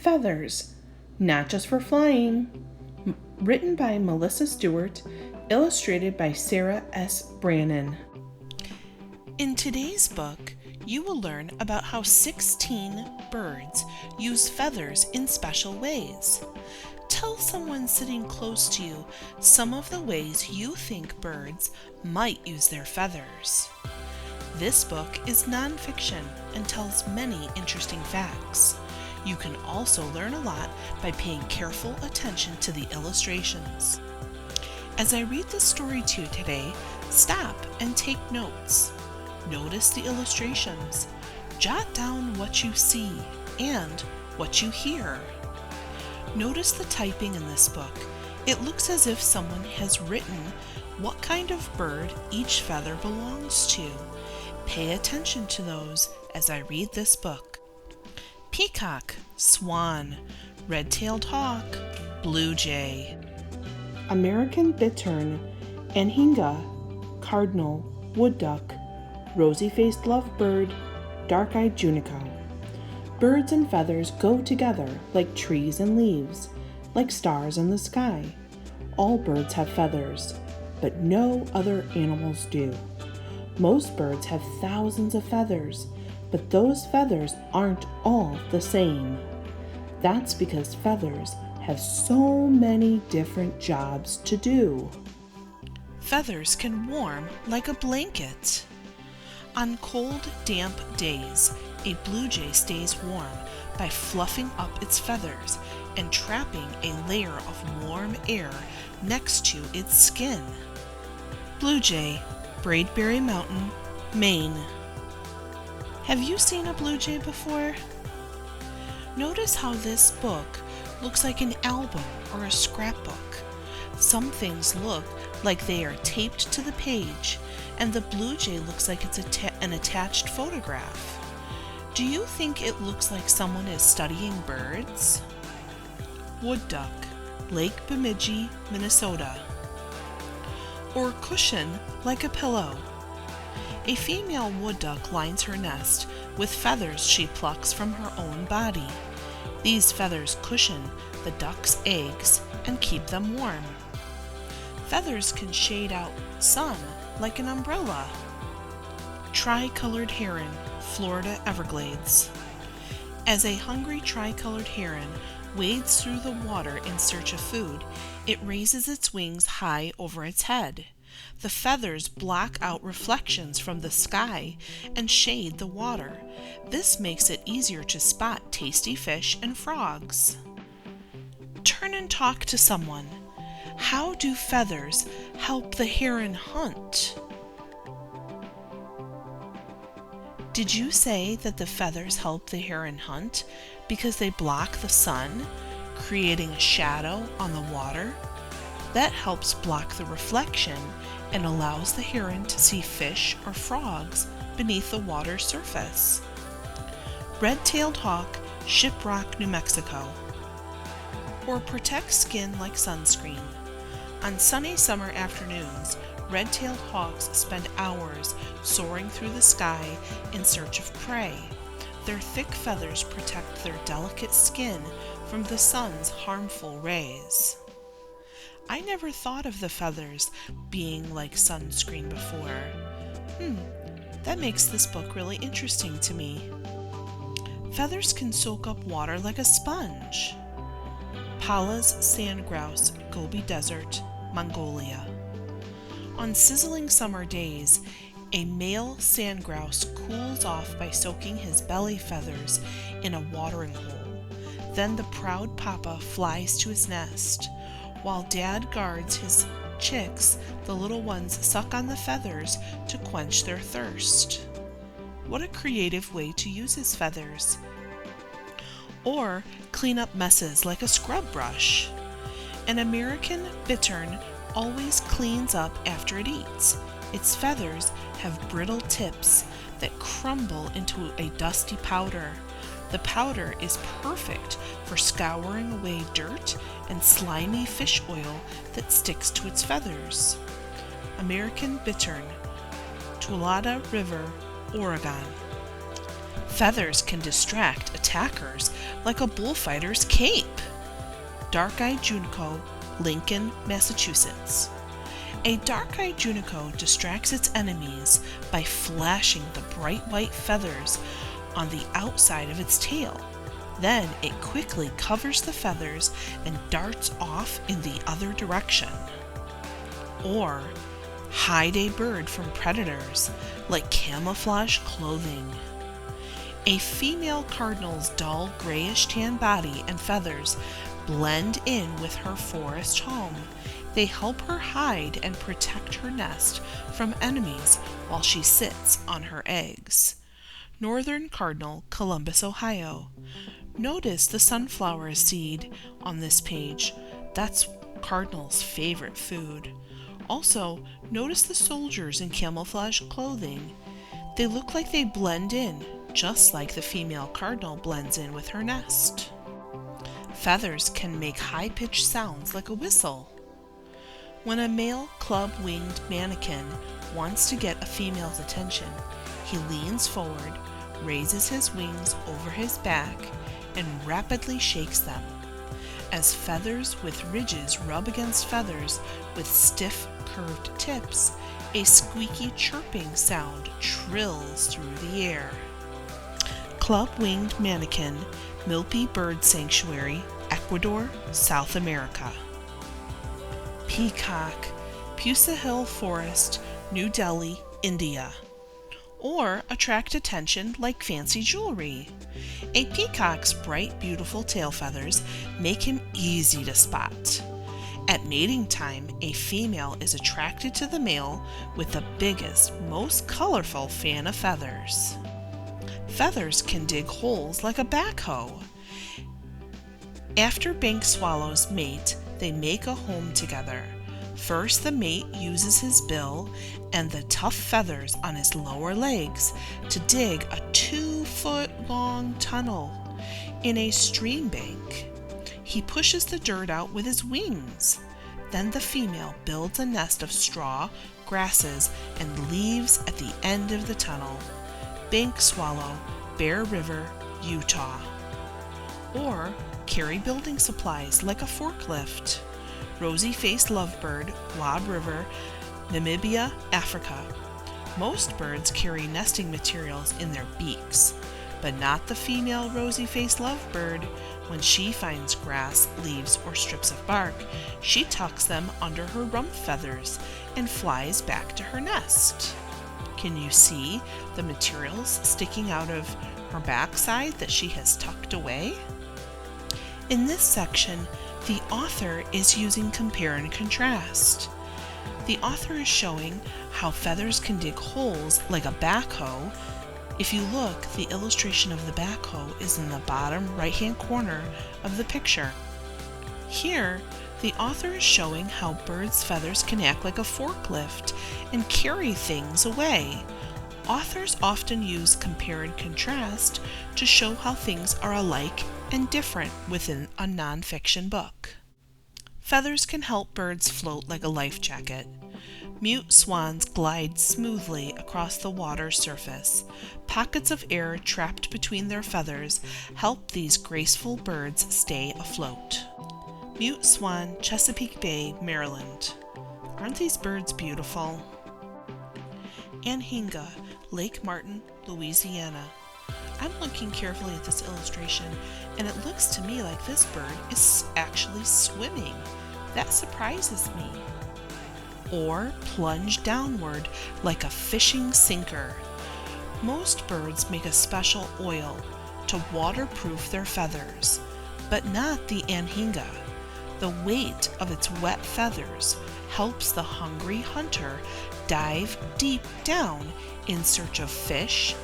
Feathers, Not Just for Flying. Written by Melissa Stewart, illustrated by Sarah S. Brannon. In today's book, you will learn about how 16 birds use feathers in special ways. Tell someone sitting close to you some of the ways you think birds might use their feathers. This book is nonfiction and tells many interesting facts. You can also learn a lot by paying careful attention to the illustrations. As I read this story to you today, stop and take notes. Notice the illustrations. Jot down what you see and what you hear. Notice the typing in this book. It looks as if someone has written what kind of bird each feather belongs to. Pay attention to those as I read this book. Peacock, swan. Red-tailed hawk, blue jay. American bittern, anhinga, cardinal, wood duck, rosy-faced lovebird, dark-eyed junico. Birds and feathers go together like trees and leaves, like stars in the sky. All birds have feathers, but no other animals do. Most birds have thousands of feathers, but those feathers aren't all the same. That's because feathers have so many different jobs to do. Feathers can warm like a blanket. On cold, damp days, a blue jay stays warm by fluffing up its feathers and trapping a layer of warm air next to its skin. Blue jay, Braidberry Mountain, Maine. Have you seen a blue jay before? Notice how this book looks like an album or a scrapbook. Some things look like they are taped to the page, and the blue jay looks like it's an attached photograph. Do you think it looks like someone is studying birds? Wood duck, Lake Bemidji, Minnesota. Or cushion like a pillow. A female wood duck lines her nest with feathers she plucks from her own body. These feathers cushion the duck's eggs and keep them warm. Feathers can shade out sun like an umbrella. Tricolored heron, Florida Everglades. As a hungry tricolored heron wades through the water in search of food, it raises its wings high over its head. The feathers block out reflections from the sky and shade the water. This makes it easier to spot tasty fish and frogs. Turn and talk to someone. How do feathers help the heron hunt? Did you say that the feathers help the heron hunt because they block the sun, creating a shadow on the water? That helps block the reflection and allows the heron to see fish or frogs beneath the water's surface. Red-tailed hawk, Shiprock, New Mexico. Or protect skin like sunscreen. On sunny summer afternoons, red-tailed hawks spend hours soaring through the sky in search of prey. Their thick feathers protect their delicate skin from the sun's harmful rays. I never thought of the feathers being like sunscreen before. That makes this book really interesting to me. Feathers can soak up water like a sponge. Pallas sandgrouse, Gobi Desert, Mongolia. On sizzling summer days, a male sandgrouse cools off by soaking his belly feathers in a watering hole. Then the proud papa flies to his nest. While dad guards his chicks, the little ones suck on the feathers to quench their thirst. What a creative way to use his feathers. Or clean up messes like a scrub brush. An American bittern always cleans up after it eats. Its feathers have brittle tips that crumble into a dusty powder. The powder is perfect for scouring away dirt and slimy fish oil that sticks to its feathers. American bittern, Tualatin River, Oregon. Feathers can distract attackers like a bullfighter's cape. Dark-eyed junco, Lincoln, Massachusetts. A dark-eyed junco distracts its enemies by flashing the bright white feathers on the outside of its tail. Then it quickly covers the feathers and darts off in the other direction. Or hide a bird from predators like camouflage clothing. A female cardinal's dull grayish-tan body and feathers blend in with her forest home. They help her hide and protect her nest from enemies while she sits on her eggs. Northern cardinal, Columbus, Ohio. Notice the sunflower seed on this page. That's cardinal's favorite food. Also, notice the soldiers in camouflage clothing. They look like they blend in, just like the female cardinal blends in with her nest. Feathers can make high-pitched sounds like a whistle. When a male club-winged mannequin wants to get a female's attention, he leans forward, raises his wings over his back, and rapidly shakes them. As feathers with ridges rub against feathers with stiff, curved tips, a squeaky chirping sound trills through the air. Club-winged mannequin, Milpi Bird Sanctuary, Ecuador, South America. Peacock, Pusa Hill Forest, New Delhi, India. Or attract attention like fancy jewelry. A peacock's bright, beautiful tail feathers make him easy to spot. At mating time, a female is attracted to the male with the biggest, most colorful fan of feathers. Feathers can dig holes like a backhoe. After bank swallows mate, they make a home together. First, the mate uses his bill and the tough feathers on his lower legs to dig a 2-foot-long tunnel in a stream bank. He pushes the dirt out with his wings. Then the female builds a nest of straw, grasses, and leaves at the end of the tunnel. Bank swallow, Bear River, Utah. Or carry building supplies like a forklift. Rosy-faced lovebird, Wab River, Namibia, Africa. Most birds carry nesting materials in their beaks, but not the female rosy-faced lovebird. When she finds grass, leaves, or strips of bark, she tucks them under her rump feathers and flies back to her nest. Can you see the materials sticking out of her backside that she has tucked away? In this section, the author is using compare and contrast. The author is showing how feathers can dig holes like a backhoe. If you look, the illustration of the backhoe is in the bottom right-hand corner of the picture. Here, the author is showing how birds' feathers can act like a forklift and carry things away. Authors often use compare and contrast to show how things are alike and different within a nonfiction book. Feathers can help birds float like a life jacket. Mute swans glide smoothly across the water's surface. Pockets of air trapped between their feathers help these graceful birds stay afloat. Mute swan, Chesapeake Bay, Maryland. Aren't these birds beautiful? Anhinga, Lake Martin, Louisiana. I'm looking carefully at this illustration, and it looks to me like this bird is actually swimming. That surprises me. Or plunge downward like a fishing sinker. Most birds make a special oil to waterproof their feathers, but not the anhinga. The weight of its wet feathers helps the hungry hunter dive deep down in search of fish,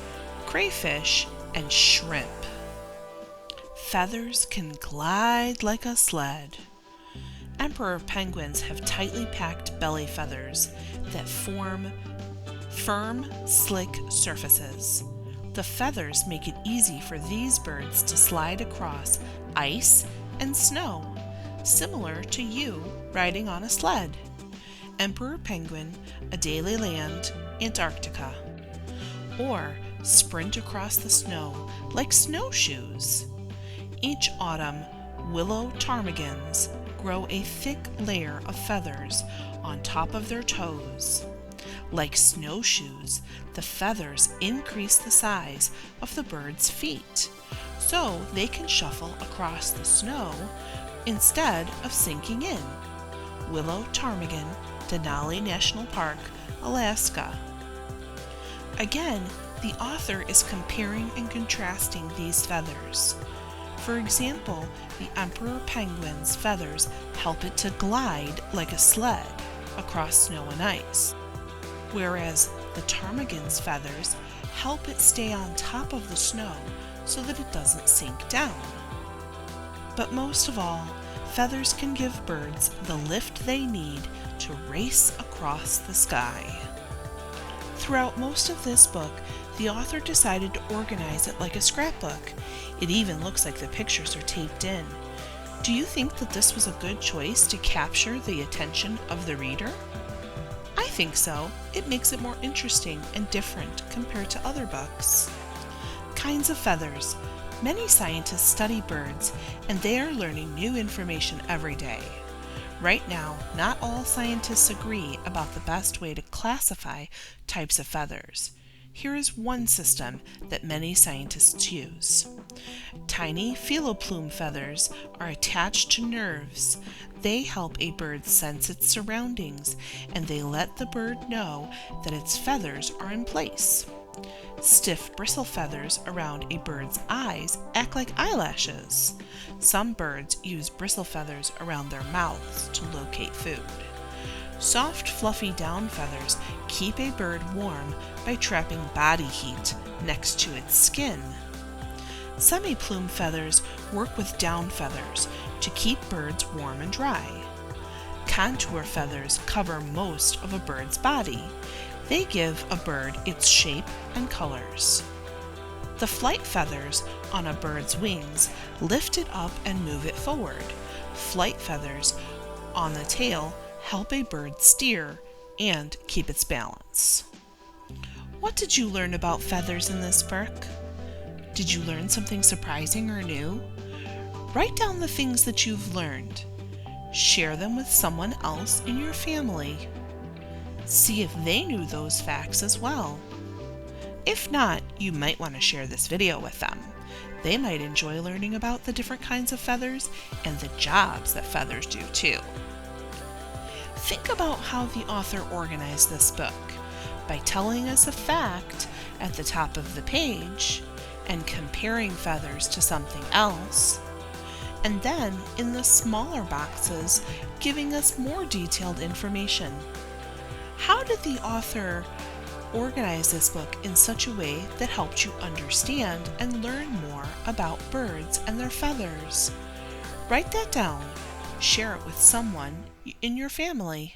crayfish, and shrimp. Feathers can glide like a sled. Emperor penguins have tightly packed belly feathers that form firm, slick surfaces. The feathers make it easy for these birds to slide across ice and snow, similar to you riding on a sled. Emperor penguin, Adélie Land, Antarctica. Or sprint across the snow like snowshoes. Each autumn, willow ptarmigans grow a thick layer of feathers on top of their toes. Like snowshoes, the feathers increase the size of the bird's feet, so they can shuffle across the snow instead of sinking in. Willow ptarmigan, Denali National Park, Alaska. Again, the author is comparing and contrasting these feathers. For example, the emperor penguin's feathers help it to glide like a sled across snow and ice, whereas the ptarmigan's feathers help it stay on top of the snow so that it doesn't sink down. But most of all, feathers can give birds the lift they need to race across the sky. Throughout most of this book, the author decided to organize it like a scrapbook. It even looks like the pictures are taped in. Do you think that this was a good choice to capture the attention of the reader? I think so. It makes it more interesting and different compared to other books. Kinds of feathers. Many scientists study birds, and they are learning new information every day. Right now, not all scientists agree about the best way to classify types of feathers. Here is one system that many scientists use. Tiny filoplume feathers are attached to nerves. They help a bird sense its surroundings, and they let the bird know that its feathers are in place. Stiff bristle feathers around a bird's eyes act like eyelashes. Some birds use bristle feathers around their mouths to locate food. Soft, fluffy down feathers keep a bird warm by trapping body heat next to its skin. Semi-plume feathers work with down feathers to keep birds warm and dry. Contour feathers cover most of a bird's body. They give a bird its shape and colors. The flight feathers on a bird's wings lift it up and move it forward. Flight feathers on the tail help a bird steer and keep its balance. What did you learn about feathers in this book? Did you learn something surprising or new? Write down the things that you've learned. Share them with someone else in your family. See if they knew those facts as well. If not, you might want to share this video with them. They might enjoy learning about the different kinds of feathers and the jobs that feathers do too. Think about how the author organized this book by telling us a fact at the top of the page and comparing feathers to something else, and then in the smaller boxes giving us more detailed information. How did the author organize this book in such a way that helped you understand and learn more about birds and their feathers? Write that down. Share it with someone in your family.